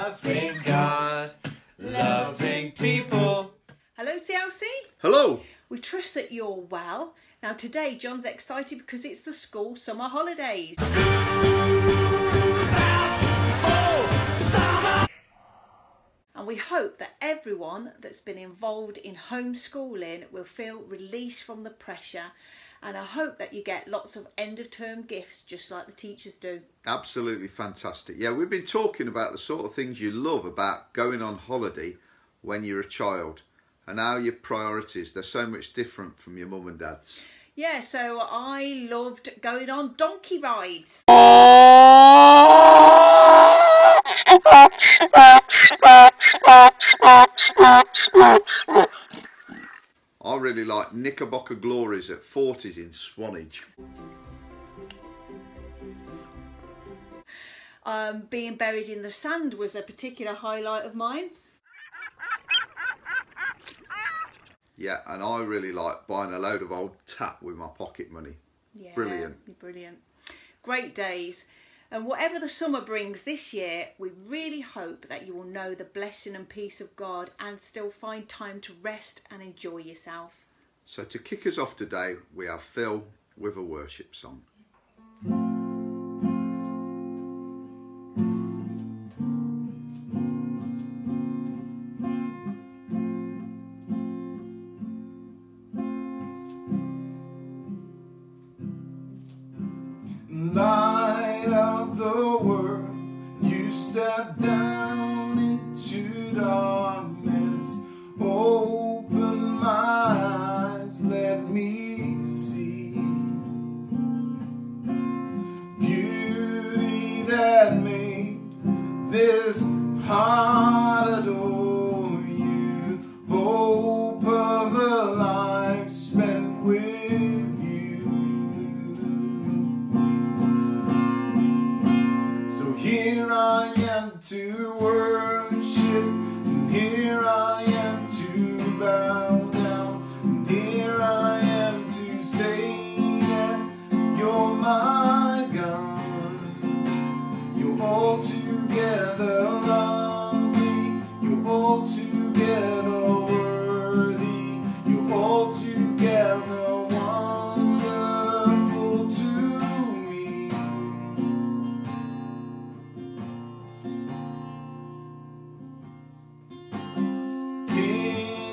Loving God, loving people. Hello CLC. Hello. We trust that you're well. Now today John's excited because it's the school summer holidays. And we hope that everyone that's been involved in homeschooling will feel released from the pressure, and I hope that you get lots of end of term gifts just like the teachers do. Absolutely fantastic. Yeah, we've been talking about the sort of things you love about going on holiday when you're a child, and now your priorities, they're so much different from your mum and dad. Yeah, so I loved going on donkey rides. I really like Knickerbocker Glories at Forties in Swanage. Being buried in the sand was a particular highlight of mine. Yeah, and I really like buying a load of old tap with my pocket money. Yeah, Brilliant. Brilliant. Great days. And whatever the summer brings this year, we really hope that you will know the blessing and peace of God and still find time to rest and enjoy yourself. So to kick us off today, we have Phil with a worship song. Light of the world, you step down into darkness. Open my eyes, let me see beauty that made this heart adore you. Hope of a life spent with you. Here I am to worship, and here I am to bow down, and here I am to say that you're my God. You're altogether lovely, you're altogether worthy, you're altogether wonderful to me.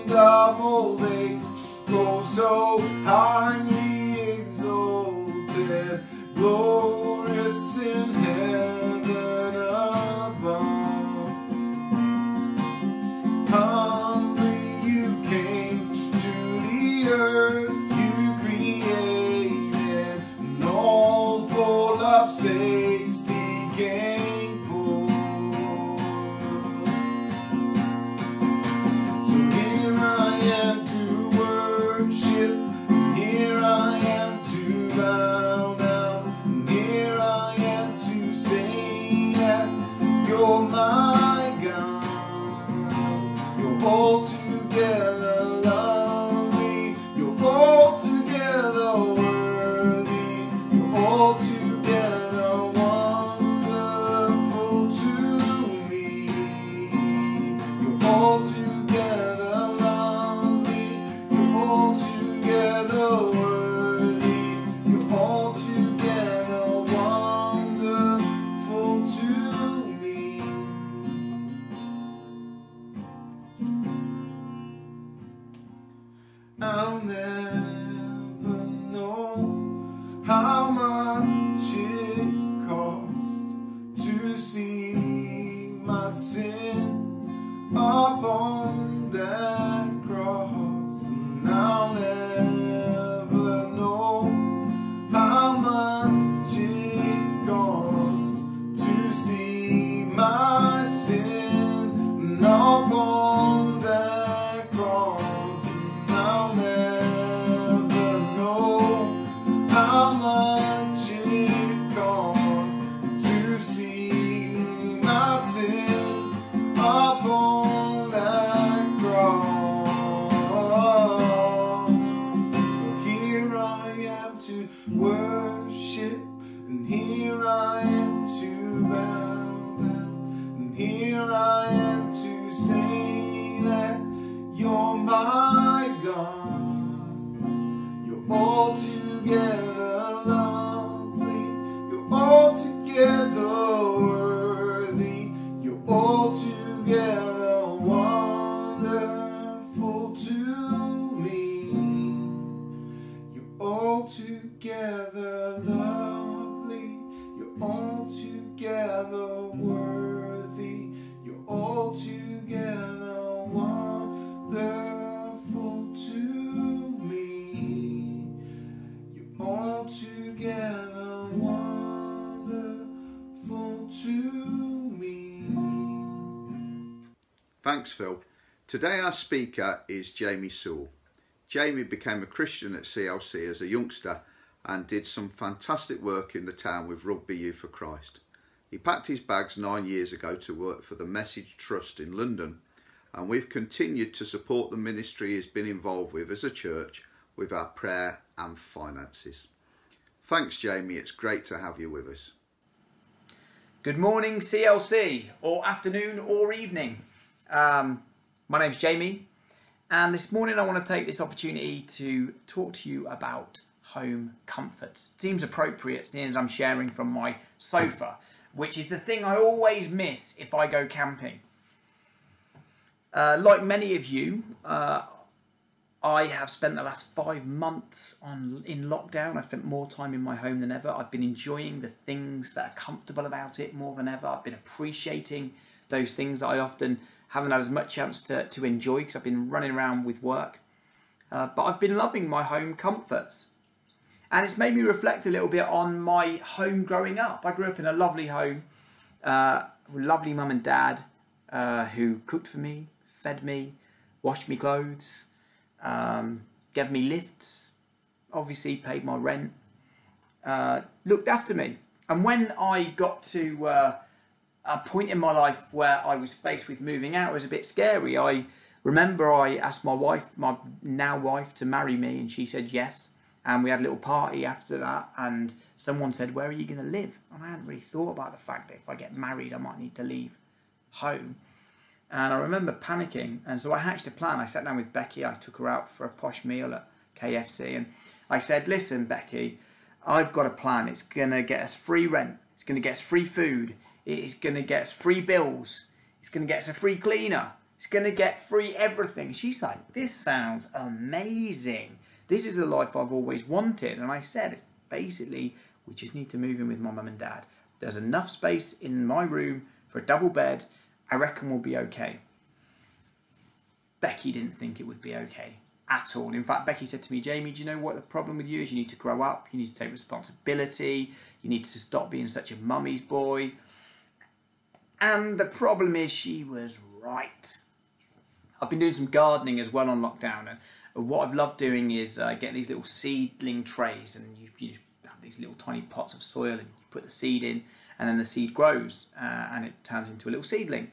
Of all days, go so highly exalted, glorious in heaven above. Humbly you came to the earth you created, and all for love's sakes became poor. Here I am to worship, here I am to bow down, and here I am to say that you're my God. You're altogether lovely, you're altogether worthy, you're altogether wonderful to me. You're altogether altogether worthy, you're altogether wonderful to me. I'll never know how much it cost to see my sin upon that cross, and I'll never know how much it costs to see my sin upon that cross, and I'll never know how much it costs to see my sin upon that here I am to say that you're my God. You're altogether lovely. You're altogether worthy. You're altogether wonderful to me. You're altogether lovely. You're altogether worthy. You're altogether wonderful to me. You're altogether wonderful to me. Thanks, Phil. Today our speaker is Jamie Sewell. Jamie became a Christian at CLC as a youngster and did some fantastic work in the town with Rugby Youth for Christ. He packed his bags 9 years ago to work for the Message Trust in London, and we've continued to support the ministry he's been involved with as a church with our prayer and finances. Thanks, Jamie. It's great to have you with us. Good morning, CLC, or afternoon or evening. My name's Jamie, and this morning I want to take this opportunity to talk to you about home comforts. It seems appropriate seeing as I'm sharing from my sofa, which is the thing I always miss if I go camping. Like many of you, I have spent the last 5 months in lockdown. I've spent more time in my home than ever. I've been enjoying the things that are comfortable about it more than ever. I've been appreciating those things that I often haven't had as much chance to enjoy because I've been running around with work. But I've been loving my home comforts. And it's made me reflect a little bit on my home growing up. I grew up in a lovely home, with lovely mum and dad who cooked for me, fed me, washed me clothes, gave me lifts, obviously paid my rent, looked after me. And when I got to a point in my life where I was faced with moving out, it was a bit scary. I remember I asked my wife, my now wife, to marry me, and she said yes. And we had a little party after that, and someone said, "Where are you going to live?" And I hadn't really thought about the fact that if I get married, I might need to leave home. And I remember panicking, and so I hatched a plan. I sat down with Becky, I took her out for a posh meal at KFC, and I said, "Listen, Becky, I've got a plan. It's going to get us free rent, it's going to get us free food, it's going to get us free bills, it's going to get us a free cleaner, it's going to get free everything." She's like, "This sounds amazing. This is the life I've always wanted." And I said, basically, we just need to move in with my mum and dad. There's enough space in my room for a double bed. I reckon we'll be okay. Becky didn't think it would be okay at all. In fact, Becky said to me, "Jamie, do you know what the problem with you is? You need to grow up. You need to take responsibility. You need to stop being such a mummy's boy." And the problem is she was right. I've been doing some gardening as well on lockdown, and what I've loved doing is getting these little seedling trays, and you have these little tiny pots of soil, and you put the seed in, and then the seed grows and it turns into a little seedling.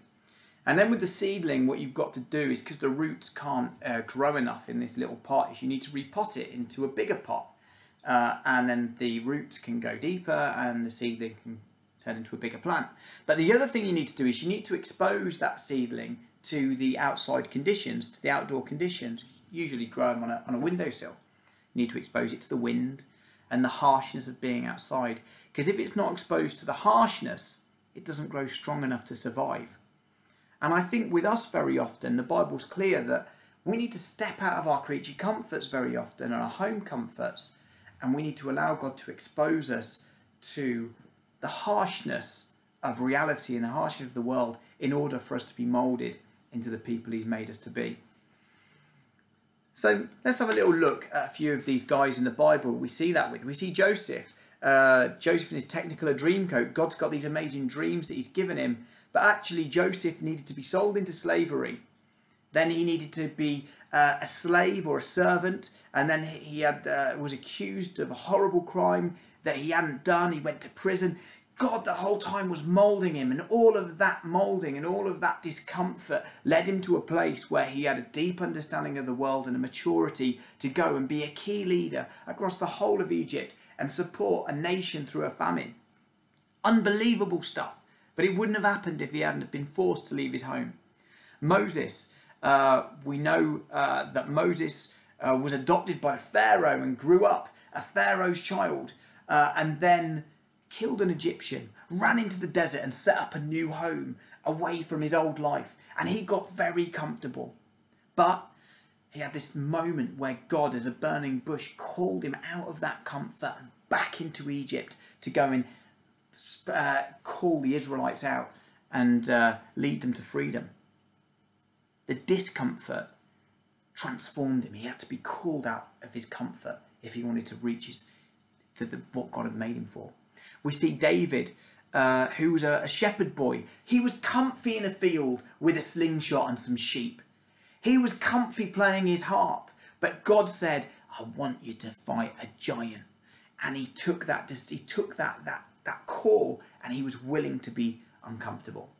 And then with the seedling, what you've got to do is, because the roots can't grow enough in this little pot, is you need to repot it into a bigger pot, and then the roots can go deeper and the seedling can turn into a bigger plant. But the other thing you need to do is you need to expose that seedling to the outside conditions, to the outdoor conditions. Usually grow them on a windowsill. You need to expose it to the wind and the harshness of being outside, because if it's not exposed to the harshness, it doesn't grow strong enough to survive. And I think with us very often, the Bible's clear that we need to step out of our creature comforts very often, and our home comforts, and we need to allow God to expose us to the harshness of reality and the harshness of the world in order for us to be moulded into the people He's made us to be. So let's have a little look at a few of these guys in the Bible we see that with. We see Joseph. Joseph in his Technicolor Dreamcoat. God's got these amazing dreams that He's given him, but actually Joseph needed to be sold into slavery. Then he needed to be a slave or a servant, and then he was accused of a horrible crime that he hadn't done. He went to prison. God the whole time was moulding him, and all of that moulding and all of that discomfort led him to a place where he had a deep understanding of the world and a maturity to go and be a key leader across the whole of Egypt and support a nation through a famine. Unbelievable stuff But it wouldn't have happened if he hadn't been forced to leave his home. Moses, we know that Moses was adopted by the Pharaoh and grew up a Pharaoh's child, and then killed an Egyptian, ran into the desert and set up a new home away from his old life. And he got very comfortable. But he had this moment where God, as a burning bush, called him out of that comfort and back into Egypt to go and call the Israelites out and lead them to freedom. The discomfort transformed him. He had to be called out of his comfort if he wanted to reach what God had made him for. We see David, who was a shepherd boy. He was comfy in a field with a slingshot and some sheep. He was comfy playing his harp. But God said, I want you to fight a giant. And he took that call, and he was willing to be uncomfortable.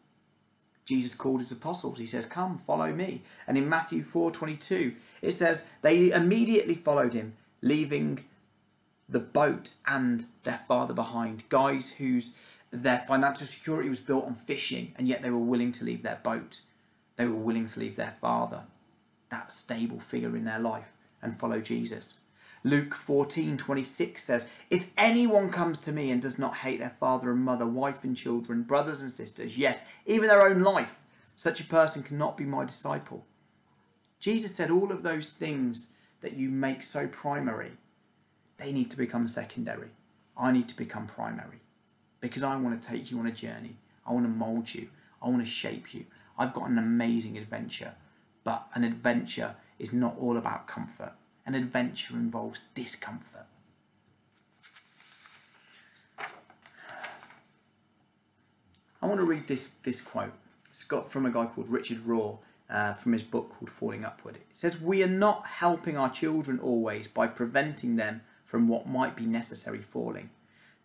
Jesus called his apostles. He says, come, follow me. And in Matthew 4:22, it says, they immediately followed him, leaving the boat and their father behind. Guys their financial security was built on fishing, and yet they were willing to leave their boat. They were willing to leave their father, that stable figure in their life, and follow Jesus. Luke 14:26 says, if anyone comes to me and does not hate their father and mother, wife and children, brothers and sisters, yes, even their own life, such a person cannot be my disciple. Jesus said all of those things that you make so primary, they need to become secondary. I need to become primary, because I want to take you on a journey. I want to mould you. I want to shape you. I've got an amazing adventure, but an adventure is not all about comfort. An adventure involves discomfort. I want to read this quote. It's got from a guy called Richard Rohr, from his book called Falling Upward. It says, we are not helping our children always by preventing them from what might be necessary falling,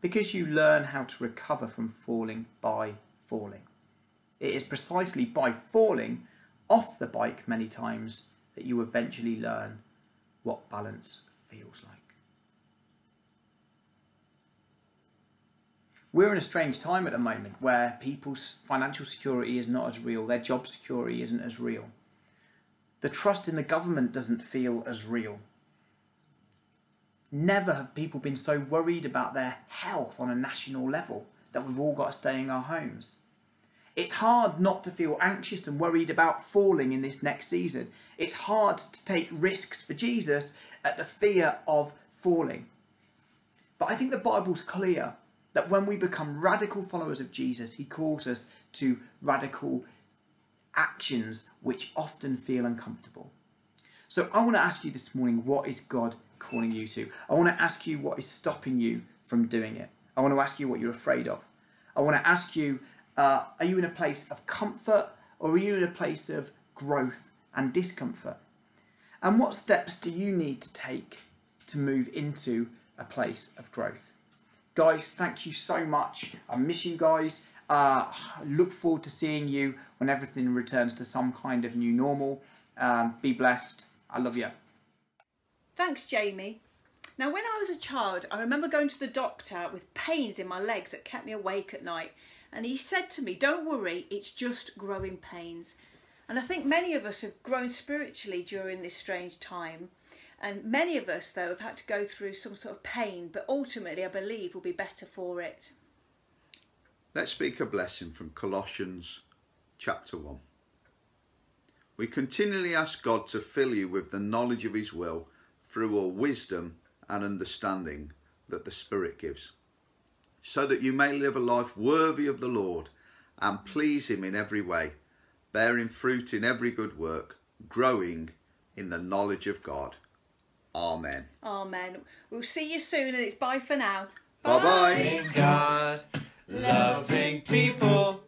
because you learn how to recover from falling by falling. It is precisely by falling off the bike many times that you eventually learn what balance feels like. We're in a strange time at the moment where people's financial security is not as real, their job security isn't as real. The trust in the government doesn't feel as real. Never have people been so worried about their health on a national level that we've all got to stay in our homes. It's hard not to feel anxious and worried about falling in this next season. It's hard to take risks for Jesus at the fear of falling. But I think the Bible's clear that when we become radical followers of Jesus, he calls us to radical actions which often feel uncomfortable. So I want to ask you this morning, what is God calling you to? I want to ask you what is stopping you from doing it. I want to ask you what you're afraid of. I want to ask you, are you in a place of comfort, or are you in a place of growth and discomfort? And what steps do you need to take to move into a place of growth? Guys, thank you so much. I miss you guys. Look forward to seeing you when everything returns to some kind of new normal. Be blessed. I love you. Thanks, Jamie. Now, when I was a child, I remember going to the doctor with pains in my legs that kept me awake at night. And he said to me, don't worry, it's just growing pains. And I think many of us have grown spiritually during this strange time. And many of us, though, have had to go through some sort of pain, but ultimately, I believe, we'll be better for it. Let's speak a blessing from Colossians chapter 1. We continually ask God to fill you with the knowledge of his will through all wisdom and understanding that the Spirit gives, so that you may live a life worthy of the Lord and please him in every way, bearing fruit in every good work, growing in the knowledge of God. Amen. Amen. We'll see you soon, and it's bye for now. Bye-bye. Loving God, loving people.